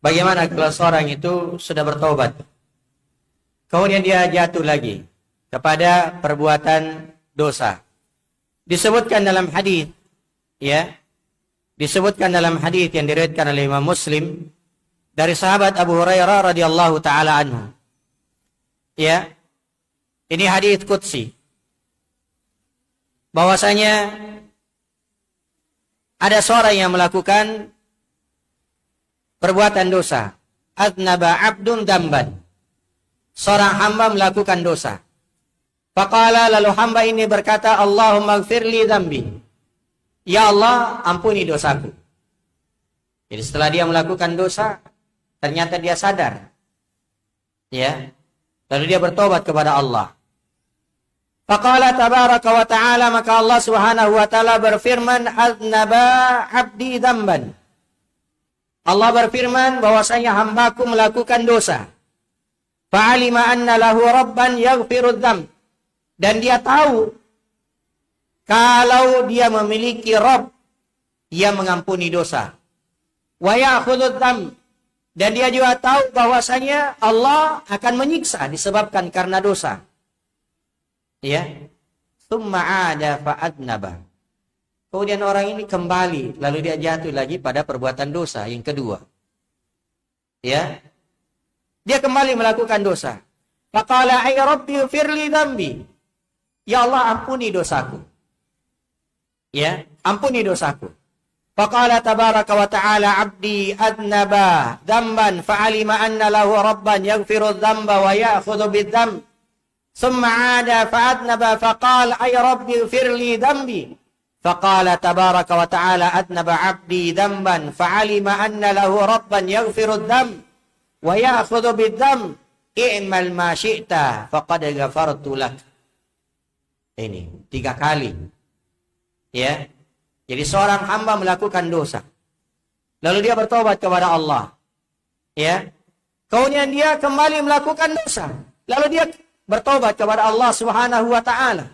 Bagaimana kalau seorang itu sudah bertobat, kemudian dia jatuh lagi kepada perbuatan dosa? Disebutkan dalam hadis, ya, disebutkan dalam hadis yang diriwayatkan oleh Imam Muslim dari sahabat Abu Hurairah radhiyallahu taala anhu. Ya, ini hadis qudsi. Bahwasanya ada seorang yang melakukan perbuatan dosa. Adnaba abdun damban. Seorang hamba melakukan dosa. Faqala, lalu hamba ini berkata, Allahumma gfirli dzambi. Ya Allah, ampuni dosaku. Jadi setelah dia melakukan dosa, ternyata dia sadar. Ya. Lalu dia bertobat kepada Allah. Faqala tabaraka wa ta'ala, maka Allah Subhanahu wa ta'ala berfirman, adnaba abdi dzamban. Allah berfirman bahwasanya hambaku melakukan dosa. Fa'alima anna lahu rabban yaghfiru dzamb. Dan dia tahu kalau dia memiliki Rabb yang mengampuni dosa. Wa ya'khudhu dzamb. Dan dia juga tahu bahwasanya Allah akan menyiksa disebabkan karena dosa. Ya. Tsumma 'ada fa'adnaba. Kemudian orang ini kembali, lalu dia jatuh lagi pada perbuatan dosa yang kedua. Ya. Dia kembali melakukan dosa. Faqala ay rabbi firli dzambi. Ya Allah, ampuni dosaku. Ya, ampuni dosaku. Faqala tabaraka wa ta'ala, abdi adnaba dzamban fa'alima anna lahu rabban yaghfiru dzamba wa ya'khudhu bidzamb. Tsumma 'ada fa'adnaba faqala ay rabbi firli dzambi. Faqala tabaraka wa ta'ala, adnaba 'abdi dzamban fa'alima anna lahu rabban yaghfiru dzamb wa ya'khudhu bidzamb. I'mal ma syi'ta faqad ghafartu lak. Ini 3 kali. Ya. Jadi seorang hamba melakukan dosa. Lalu dia bertobat kepada Allah. Ya. Kemudian dia kembali melakukan dosa. Lalu dia bertobat kepada Allah Subhanahu wa ta'ala.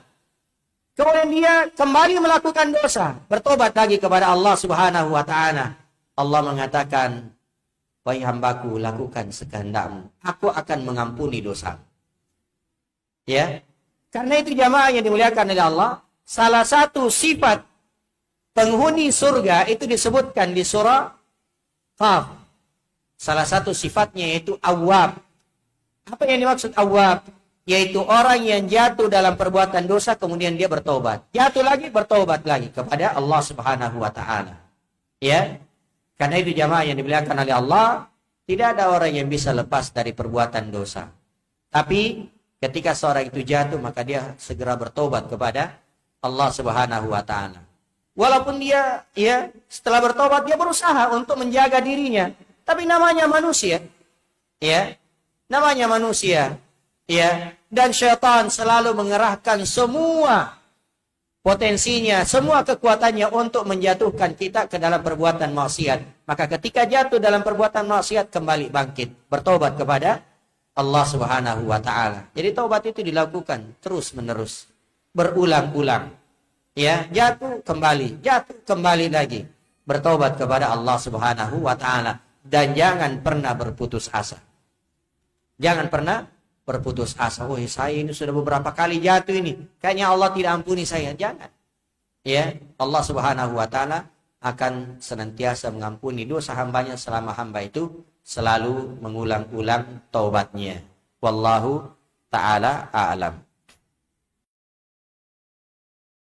Kemudian dia kembali melakukan dosa, bertobat lagi kepada Allah Subhanahu wa ta'ala. Allah mengatakan, wahai hambaku, lakukan sekehendakmu, aku akan mengampuni dosa. Ya. Karena itu jamaah yang dimuliakan oleh Allah, salah satu sifat penghuni surga itu disebutkan di surah Qaf. Salah satu sifatnya yaitu awwab. Apa yang dimaksud awwab? Yaitu orang yang jatuh dalam perbuatan dosa kemudian dia bertobat. Jatuh lagi, bertobat lagi kepada Allah Subhanahu wa ta'ala. Ya. Karena itu jamaah yang dimuliakan oleh Allah, tidak ada orang yang bisa lepas dari perbuatan dosa. Tapi ketika seorang itu jatuh, maka dia segera bertobat kepada Allah Subhanahu wa ta'ala. Walaupun dia setelah bertobat dia berusaha untuk menjaga dirinya, tapi namanya manusia. Ya. Namanya manusia. Ya, dan syaitan selalu mengerahkan semua potensinya, semua kekuatannya untuk menjatuhkan kita ke dalam perbuatan maksiat. Maka ketika jatuh dalam perbuatan maksiat, kembali bangkit, bertobat kepada Allah Subhanahu wa ta'ala. Jadi taubat itu dilakukan terus-menerus, berulang-ulang. Ya, jatuh kembali lagi, bertobat kepada Allah Subhanahu wa ta'ala, dan jangan pernah berputus asa. Jangan pernah berputus asa. Oh, saya ini sudah beberapa kali jatuh ini, kayaknya Allah tidak ampuni saya. Jangan. Ya, Allah Subhanahu wa ta'ala akan senantiasa mengampuni dosa hambanya selama hamba itu selalu mengulang-ulang taubatnya. Wallahu ta'ala a'lam.